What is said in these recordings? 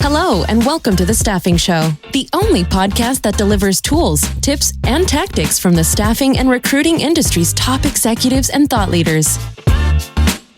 Hello, and welcome to The Staffing Show, the only podcast that delivers tools, tips, and tactics from the staffing and recruiting industry's top executives and thought leaders.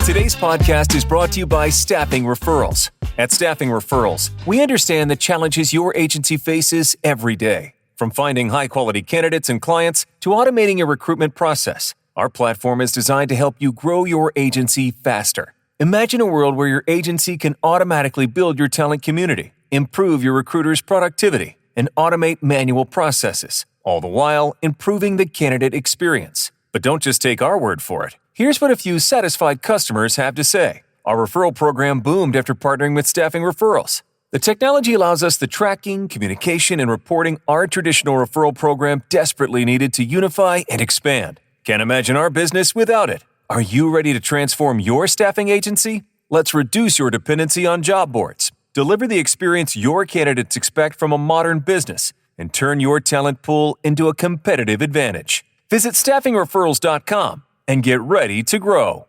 Today's podcast is brought to you by Staffing Referrals. At Staffing Referrals, we understand the challenges your agency faces every day. From finding high-quality candidates and clients to automating your recruitment process, our platform is designed to help you grow your agency faster. Imagine a world where your agency can automatically build your talent community, improve your recruiters' productivity, and automate manual processes, all the while improving the candidate experience. But don't just take our word for it. Here's what a few satisfied customers have to say. Our referral program boomed after partnering with Staffing Referrals. The technology allows us the tracking, communication, and reporting our traditional referral program desperately needed to unify and expand. Can't imagine our business without it. Are you ready to transform your staffing agency? Let's reduce your dependency on job boards, deliver the experience your candidates expect from a modern business, and turn your talent pool into a competitive advantage. Visit staffingreferrals.com and get ready to grow.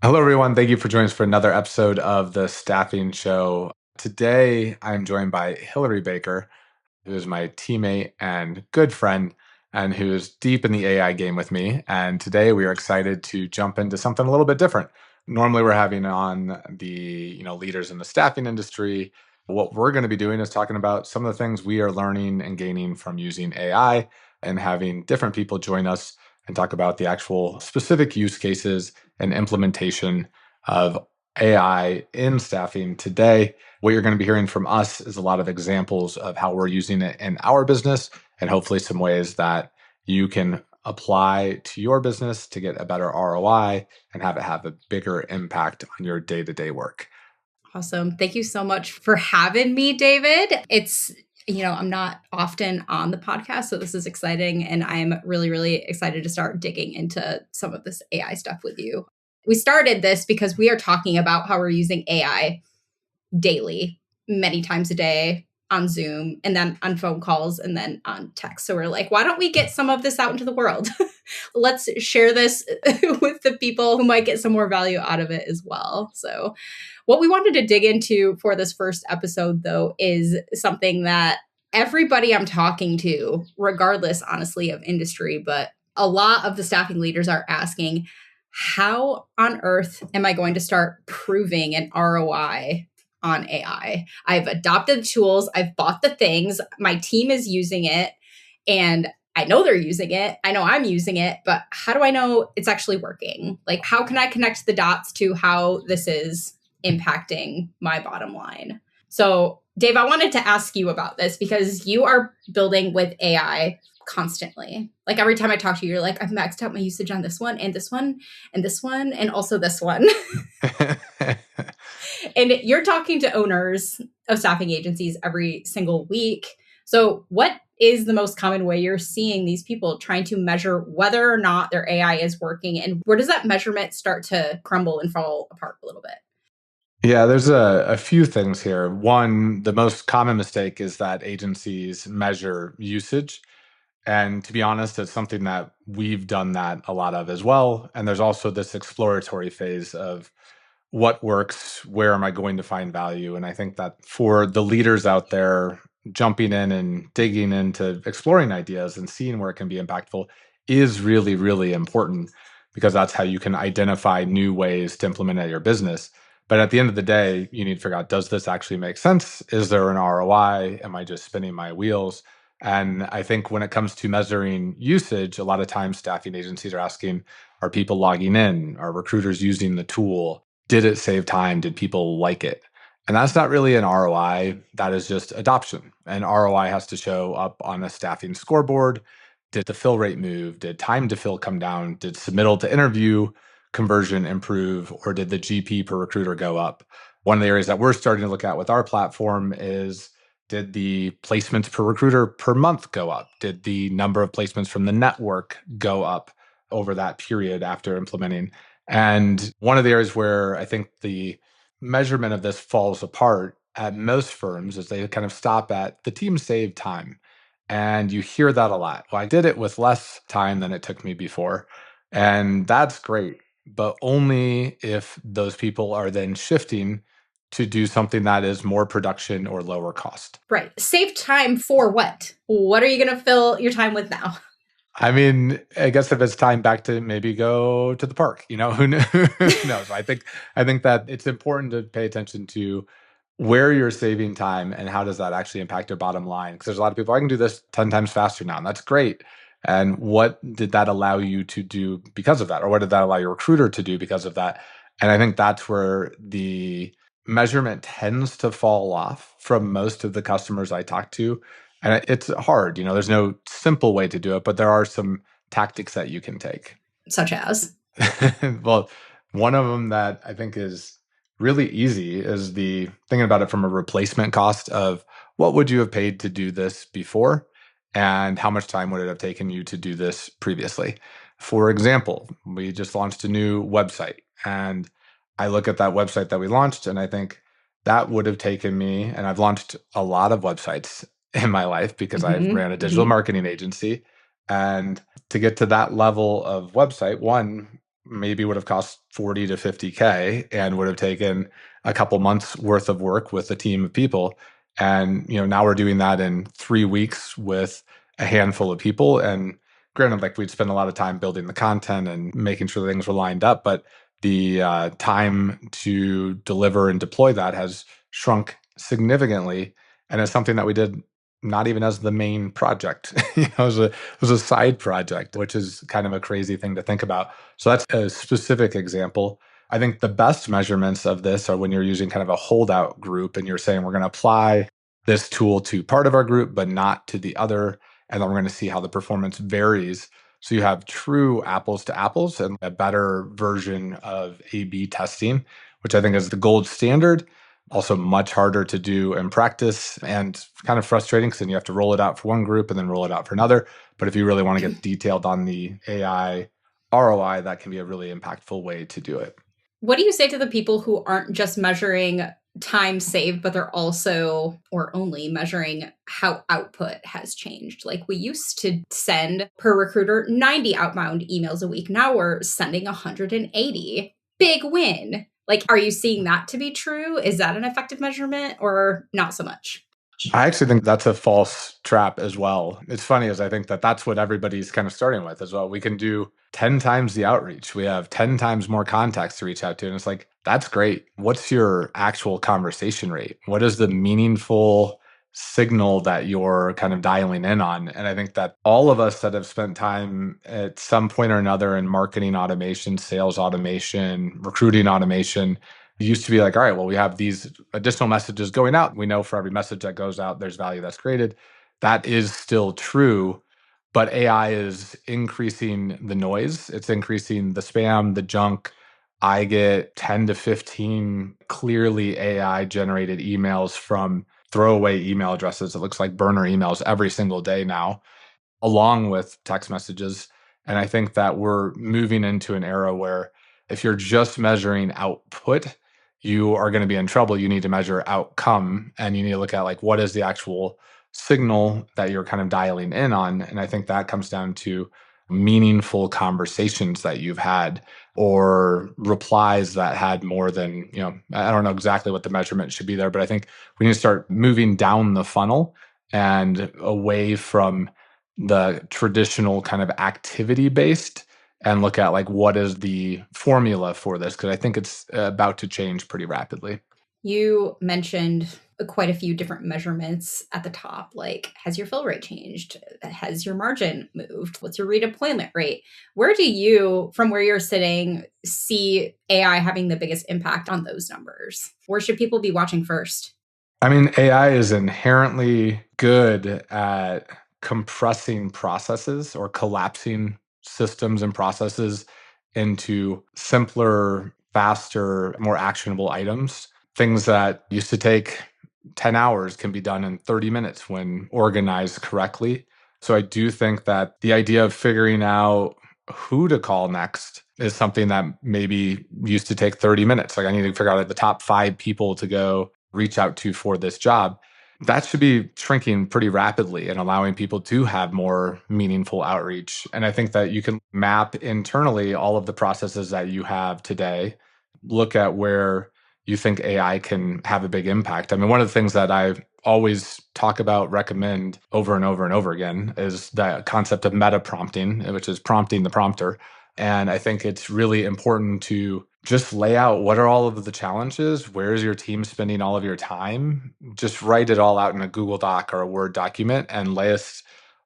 Hello, everyone. Thank you for joining us for another episode of The Staffing Show. Today, I'm joined by Hillary Baker, who is my teammate and good friend, and who is deep in the AI game with me. And today we are excited to jump into something a little bit different. Normally we're having on the leaders in the staffing industry. What we're going to be doing is talking about some of the things we are learning and gaining from using AI and having different people join us and talk about the actual specific use cases and implementation of AI in staffing today. What you're going to be hearing from us is a lot of examples of how we're using it in our business and hopefully some ways that you can apply to your business to get a better ROI and have it have a bigger impact on your day-to-day work. Awesome. Thank you so much for having me, David. I'm not often on the podcast, so this is exciting. And I'm really, really excited to start digging into some of this AI stuff with you. We started this because we are talking about how we're using AI daily, many times a day on Zoom and then on phone calls and then on text. So we're like, why don't we get some of this out into the world? Let's share this with the people who might get some more value out of it as well. So what we wanted to dig into for this first episode, though, is something that everybody I'm talking to, regardless, honestly, of industry, but a lot of the staffing leaders are asking, how on earth am I going to start proving an ROI on AI? I've adopted the tools, I've bought the things, my team is using it, and I know they're using it. I know I'm using it, but how do I know it's actually working? Like, how can I connect the dots to how this is impacting my bottom line? So, Dave, I wanted to ask you about this because you are building with AI constantly. Like every time I talk to you, you're like, I've maxed out my usage on this one and this one and this one and also this one. And you're talking to owners of staffing agencies every single week. So what is the most common way you're seeing these people trying to measure whether or not their AI is working? And where does that measurement start to crumble and fall apart a little bit? Yeah, there's a few things here. One, the most common mistake is that agencies measure usage. And to be honest, it's something that we've done that a lot of as well. And there's also this exploratory phase of what works, where am I going to find value? And I think that for the leaders out there, jumping in and digging into exploring ideas and seeing where it can be impactful is really, really important because that's how you can identify new ways to implement at your business. But at the end of the day, you need to figure out, does this actually make sense? Is there an ROI? Am I just spinning my wheels? And I think when it comes to measuring usage, a lot of times staffing agencies are asking, are people logging in? Are recruiters using the tool? Did it save time? Did people like it? And that's not really an ROI. That is just adoption. And ROI has to show up on a staffing scoreboard. Did the fill rate move? Did time to fill come down? Did submittal to interview conversion improve? Or did the GP per recruiter go up? One of the areas that we're starting to look at with our platform is, did the placements per recruiter per month go up? Did the number of placements from the network go up over that period after implementing? And one of the areas where I think the measurement of this falls apart at most firms is they kind of stop at the team saved time. And you hear that a lot. Well, I did it with less time than it took me before. And that's great, but only if those people are then shifting to do something that is more production or lower cost. Right. Save time for what? What are you going to fill your time with now? I mean, I guess if it's time back to maybe go to the park, who knows? I think that it's important to pay attention to where you're saving time and how does that actually impact your bottom line. Because there's a lot of people, I can do this 10 times faster now, and that's great. And what did that allow you to do because of that? Or what did that allow your recruiter to do because of that? And I think that's where the measurement tends to fall off from most of the customers I talk to. And it's hard, there's no simple way to do it, but there are some tactics that you can take. Such as? Well, one of them that I think is really easy is the thinking about it from a replacement cost of what would you have paid to do this before and how much time would it have taken you to do this previously. For example, we just launched a new website and I look at that website that we launched and I think that would have taken me, and I've launched a lot of websites in my life because I ran a digital marketing agency. And to get to that level of website, one maybe would have cost 40 to 50K and would have taken a couple months worth of work with a team of people. And, now we're doing that in 3 weeks with a handful of people. And granted, like we'd spend a lot of time building the content and making sure things were lined up, but the time to deliver and deploy that has shrunk significantly. And it's something that we did not even as the main project. It was a side project, which is kind of a crazy thing to think about. So that's a specific example. I think the best measurements of this are when you're using kind of a holdout group and you're saying we're going to apply this tool to part of our group, but not to the other. And then we're going to see how the performance varies. So you have true apples to apples and a better version of A/B testing, which I think is the gold standard. Also much harder to do in practice and kind of frustrating because then you have to roll it out for one group and then roll it out for another. But if you really want to get detailed on the AI ROI, that can be a really impactful way to do it. What do you say to the people who aren't just measuring time saved, but they're also or only measuring how output has changed? Like we used to send per recruiter 90 outbound emails a week. Now we're sending 180. Big win. Like, are you seeing that to be true? Is that an effective measurement or not so much? I actually think that's a false trap as well. It's funny as I think that that's what everybody's kind of starting with as well. We can do 10 times the outreach. We have 10 times more contacts to reach out to. And it's like, that's great. What's your actual conversation rate? What is the meaningful signal that you're kind of dialing in on? And I think that all of us that have spent time at some point or another in marketing automation, sales automation, recruiting automation, it used to be like, all right, well, we have these additional messages going out. We know for every message that goes out, there's value that's created. That is still true, but AI is increasing the noise. It's increasing the spam, the junk. I get 10 to 15 clearly AI generated emails from throwaway email addresses. It looks like burner emails every single day now, along with text messages. And I think that we're moving into an era where if you're just measuring output, you are going to be in trouble. You need to measure outcome and you need to look at like what is the actual signal that you're kind of dialing in on. And I think that comes down to meaningful conversations that you've had or replies that had more than, I don't know exactly what the measurement should be there, but I think we need to start moving down the funnel and away from the traditional kind of activity based and look at like what is the formula for this, because I think it's about to change pretty rapidly. You mentioned quite a few different measurements at the top, like has your fill rate changed? Has your margin moved? What's your redeployment rate? Where do you, from where you're sitting, see AI having the biggest impact on those numbers? Where should people be watching first? I mean, AI is inherently good at compressing processes or collapsing systems and processes into simpler, faster, more actionable items. Things that used to take 10 hours can be done in 30 minutes when organized correctly. So I do think that the idea of figuring out who to call next is something that maybe used to take 30 minutes. Like I need to figure out like the top 5 people to go reach out to for this job. That should be shrinking pretty rapidly and allowing people to have more meaningful outreach. And I think that you can map internally all of the processes that you have today, look at where you think AI can have a big impact. I mean, one of the things that I always talk about, recommend over and over and over again is the concept of meta prompting, which is prompting the prompter. And I think it's really important to just lay out what are all of the challenges, where is your team spending all of your time, just write it all out in a Google Doc or a Word document and list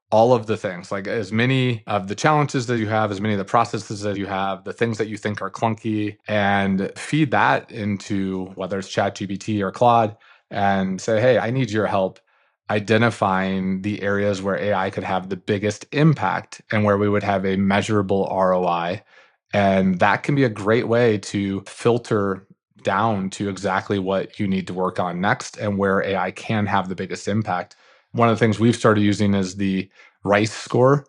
all of the things, like as many of the challenges that you have, as many of the processes that you have, the things that you think are clunky, and feed that into whether it's ChatGPT or Claude and say, hey, I need your help identifying the areas where AI could have the biggest impact and where we would have a measurable ROI. And that can be a great way to filter down to exactly what you need to work on next and where AI can have the biggest impact. One of the things we've started using is the RICE score: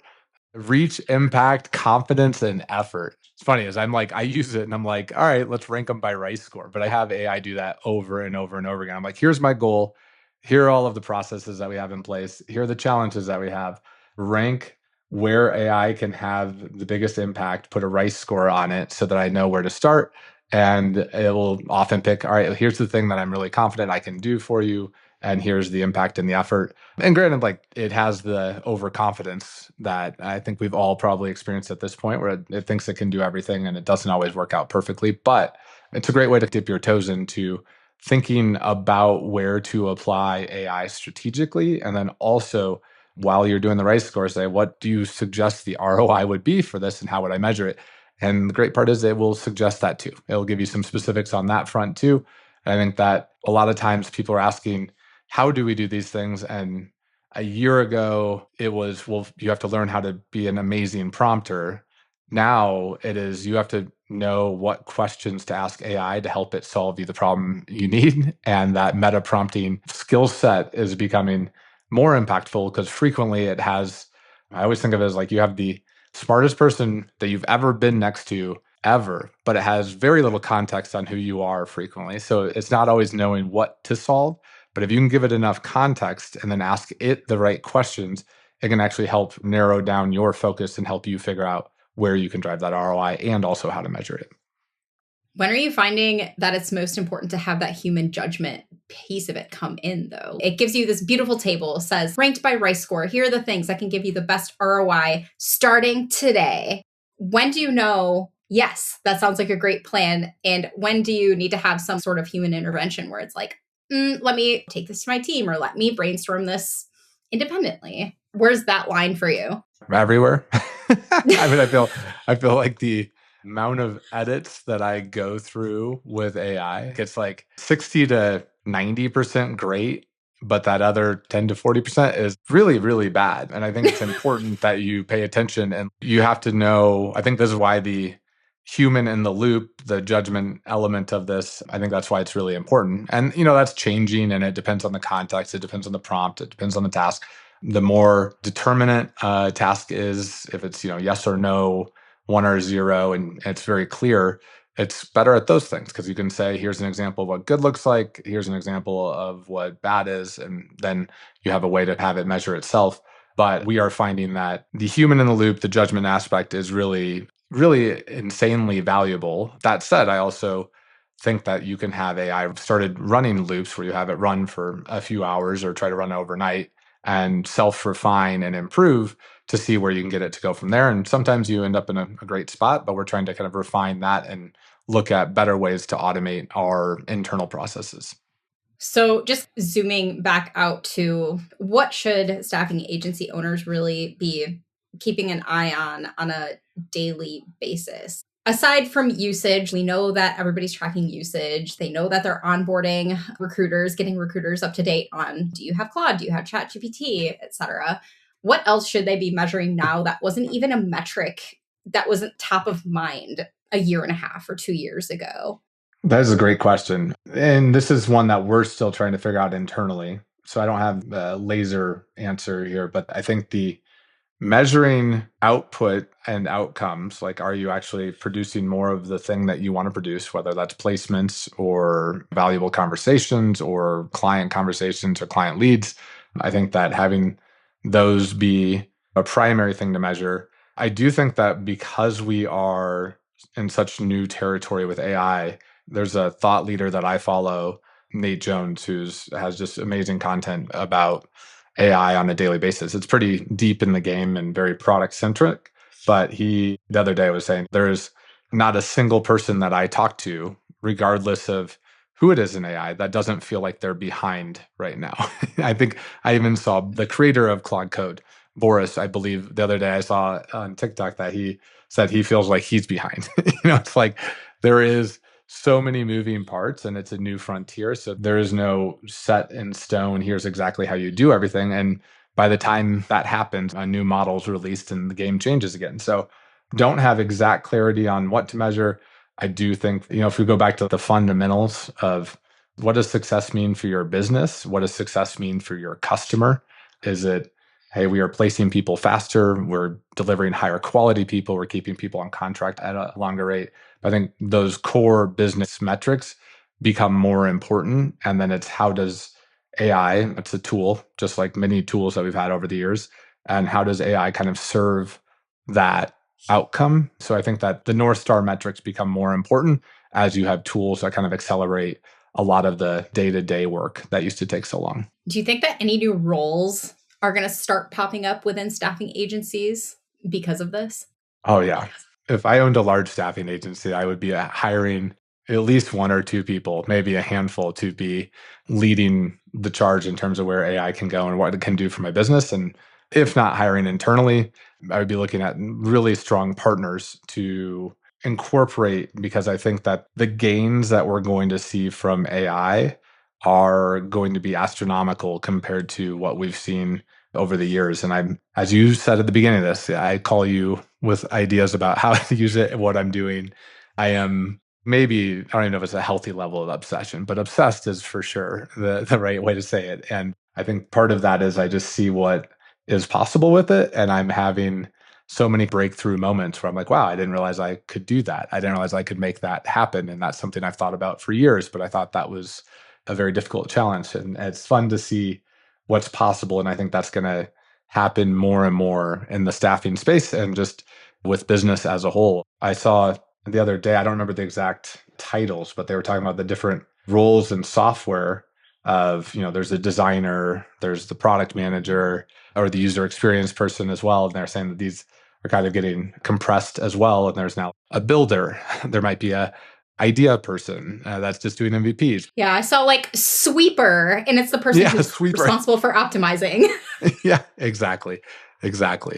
reach, impact, confidence, and effort. It's funny is I'm like, I use it and I'm like, all right, let's rank them by RICE score. But I have AI do that over and over and over again. I'm like, here's my goal. Here are all of the processes that we have in place. Here are the challenges that we have. Rank where AI can have the biggest impact, put a RICE score on it so that I know where to start. And it will often pick, all right, here's the thing that I'm really confident I can do for you. And here's the impact and the effort. And granted, like it has the overconfidence that I think we've all probably experienced at this point where it thinks it can do everything and it doesn't always work out perfectly. But it's a great way to dip your toes into thinking about where to apply AI strategically. And then also, while you're doing the RICE score, say, what do you suggest the ROI would be for this and how would I measure it? And the great part is it will suggest that too. It will give you some specifics on that front too. And I think that a lot of times people are asking, how do we do these things? And a year ago, it was, well, you have to learn how to be an amazing prompter. Now it is, you have to know what questions to ask AI to help it solve you the problem you need. And that meta prompting skill set is becoming more impactful because frequently it has, I always think of it as like you have the smartest person that you've ever been next to ever, but it has very little context on who you are frequently. So it's not always knowing what to solve. But if you can give it enough context and then ask it the right questions, it can actually help narrow down your focus and help you figure out where you can drive that ROI and also how to measure it. When are you finding that it's most important to have that human judgment piece of it come in, though? It gives you this beautiful table, says ranked by RICE score. Here are the things that can give you the best ROI starting today. When do you know, yes, that sounds like a great plan? And when do you need to have some sort of human intervention where it's like, let me take this to my team or let me brainstorm this independently? Where's that line for you? Everywhere. I mean, I feel like the amount of edits that I go through with AI, it's like 60 to 90% great, but that other 10 to 40% is really, really bad. And I think it's important that you pay attention and you have to know, I think this is why the human in the loop, the judgment element of this, I think that's why it's really important. And, that's changing and it depends on the context. It depends on the prompt. It depends on the task. The more determinate a task is, if it's, yes or no, 1 or 0, and it's very clear, it's better at those things because you can say, here's an example of what good looks like. Here's an example of what bad is. And then you have a way to have it measure itself. But we are finding that the human in the loop, the judgment aspect is really, really insanely valuable. That said, I also think that you can have AI. I've started running loops where you have it run for a few hours or try to run overnight and self-refine and improve to see where you can get it to go from there. And sometimes you end up in a great spot, but we're trying to kind of refine that and look at better ways to automate our internal processes. So just zooming back out to what should staffing agency owners really be keeping an eye on a daily basis? Aside from usage, we know that everybody's tracking usage. They know that they're onboarding recruiters, getting recruiters up to date on, do you have Claude? Do you have ChatGPT, et cetera? What else should they be measuring now that wasn't even a metric that wasn't top of mind a year and a half or 2 years ago? That is a great question. And this is one that we're still trying to figure out internally. So I don't have a laser answer here, but I think the measuring output and outcomes, like are you actually producing more of the thing that you want to produce, whether that's placements or valuable conversations or client conversations or client leads. I think that having those be a primary thing to measure. I do think that because we are in such new territory with AI, There's a thought leader that I follow, Nate Jones, has just amazing content about AI on a daily basis. It's pretty deep in the game and very product centric. But he, the other day, was saying there's not a single person that I talk to, regardless of who it is in AI, that doesn't feel like they're behind right now. I think I even saw the creator of Claude Code, Boris, I believe, the other day I saw on TikTok that he said he feels like he's behind. It's like there is so many moving parts and it's a new frontier. So there is no set in stone. Here's exactly how you do everything. And by the time that happens, a new model is released and the game changes again. So don't have exact clarity on what to measure. I do think, if we go back to the fundamentals of what does success mean for your business? What does success mean for your customer? Is it, hey, we are placing people faster, we're delivering higher quality people, we're keeping people on contract at a longer rate? I think those core business metrics become more important. And then it's how does AI, it's a tool, just like many tools that we've had over the years, and how does AI kind of serve that outcome? So I think that the North Star metrics become more important as you have tools that kind of accelerate a lot of the day-to-day work that used to take so long. Do you think that any new roles are going to start popping up within staffing agencies because of this? Oh, yeah. If I owned a large staffing agency, I would be hiring at least one or two people, maybe a handful, to be leading the charge in terms of where AI can go and what it can do for my business. And if not hiring internally, I would be looking at really strong partners to incorporate, because I think that the gains that we're going to see from AI are going to be astronomical compared to what we've seen over the years. And I'm, as you said at the beginning of this, I call you with ideas about how to use it and what I'm doing. I am maybe, I don't even know if it's a healthy level of obsession, but obsessed is for sure the right way to say it. And I think part of that is I just see what is possible with it. And I'm having so many breakthrough moments where I'm like, wow, I didn't realize I could do that. I didn't realize I could make that happen. And that's something I've thought about for years, but I thought that was a very difficult challenge. And it's fun to see what's possible. And I think that's going to happen more and more in the staffing space and just with business as a whole. I saw the other day, I don't remember the exact titles, but they were talking about the different roles in software of, there's a designer, there's the product manager, or the user experience person as well. And they're saying that these are kind of getting compressed as well. And there's now a builder. There might be a idea person that's just doing MVPs. Yeah, I saw like sweeper, and it's the person who's sweeper, responsible for optimizing. Yeah, exactly.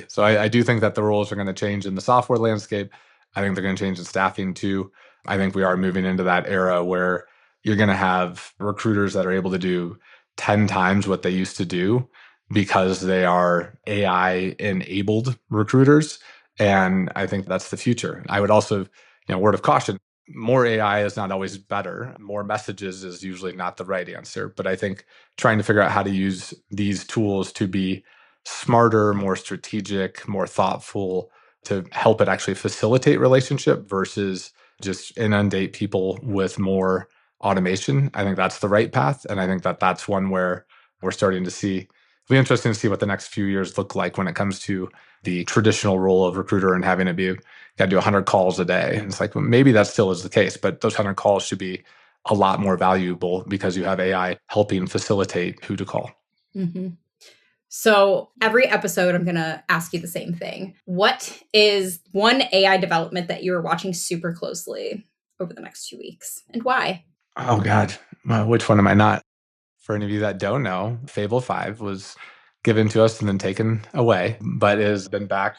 So I do think that the roles are going to change in the software landscape. I think they're going to change in staffing too. I think we are moving into that era where you're going to have recruiters that are able to do 10 times what they used to do because they are AI enabled recruiters. And I think that's the future. I would also, word of caution, more AI is not always better. More messages is usually not the right answer. But I think trying to figure out how to use these tools to be smarter, more strategic, more thoughtful, to help it actually facilitate relationship versus just inundate people with more automation. I think that's the right path. And I think that that's one where we're starting to see. It'll be interesting to see what the next few years look like when it comes to the traditional role of recruiter and having to be, got to do 100 calls a day. And it's like, well, maybe that still is the case, but those 100 calls should be a lot more valuable because you have AI helping facilitate who to call. Mm-hmm. So every episode, I'm going to ask you the same thing. What is one AI development that you are watching super closely over the next 2 weeks, and why? Oh, God. Well, which one am I not? For any of you that don't know, Fable 5 was given to us and then taken away, but it has been back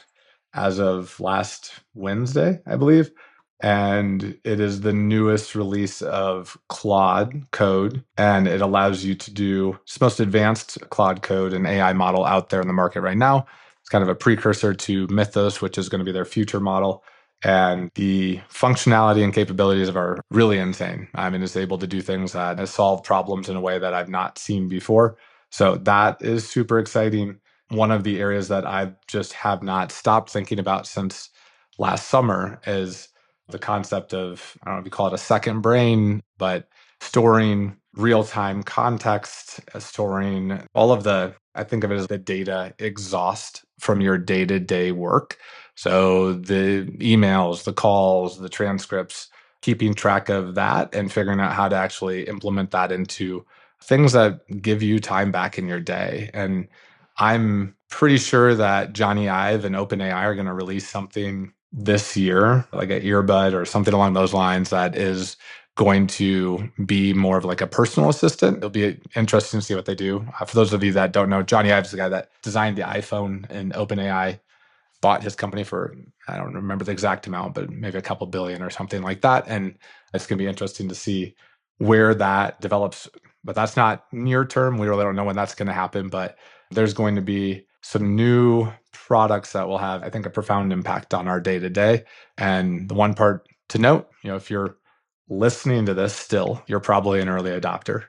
as of last Wednesday, I believe. And it is the newest release of Claude Code, and it allows you to do, it's the most advanced Claude Code and AI model out there in the market right now. It's kind of a precursor to Mythos, which is going to be their future model. And the functionality and capabilities of it are really insane. I mean, it's able to do things that solve problems in a way that I've not seen before. So that is super exciting. One of the areas that I just have not stopped thinking about since last summer is the concept of, I don't know if you call it a second brain, but storing real-time context, storing all of the, I think of it as the data exhaust from your day-to-day work. So the emails, the calls, the transcripts, keeping track of that and figuring out how to actually implement that into things that give you time back in your day. And I'm pretty sure that Johnny Ive and OpenAI are going to release something this year, like an earbud or something along those lines, that is going to be more of like a personal assistant. It'll be interesting to see what they do. For those of you that don't know, Johnny Ive is the guy that designed the iPhone, and OpenAI bought his company for, I don't remember the exact amount, but maybe a couple billion or something like that. And it's going to be interesting to see where that develops. But that's not near term. We really don't know when that's going to happen. But there's going to be some new products that will have, I think, a profound impact on our day to day. And the one part to note, if you're listening to this still, you're probably an early adopter.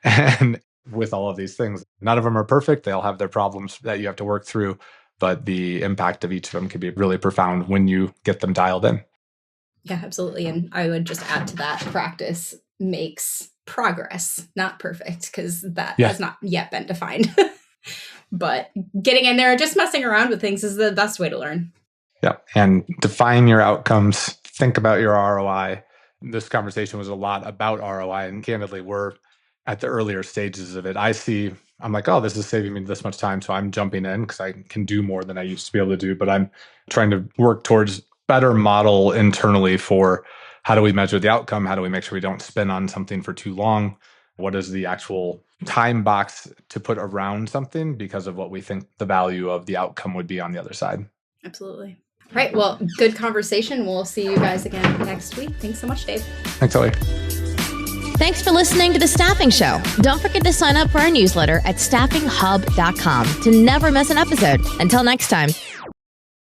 And with all of these things, none of them are perfect. They all have their problems that you have to work through, but the impact of each of them can be really profound when you get them dialed in. Yeah, absolutely. And I would just add to that, practice makes progress, not perfect, because that has not yet been defined. But getting in there, just messing around with things is the best way to learn. Yeah. And define your outcomes. Think about your ROI. This conversation was a lot about ROI, and candidly, we're at the earlier stages of it. I'm like, oh, this is saving me this much time, so I'm jumping in because I can do more than I used to be able to do. But I'm trying to work towards better model internally for how do we measure the outcome? How do we make sure we don't spin on something for too long? What is the actual time box to put around something because of what we think the value of the outcome would be on the other side? Absolutely. All right. Well, good conversation. We'll see you guys again next week. Thanks so much, Dave. Thanks, Ellie. Thanks for listening to The Staffing Show. Don't forget to sign up for our newsletter at staffinghub.com to never miss an episode. Until next time.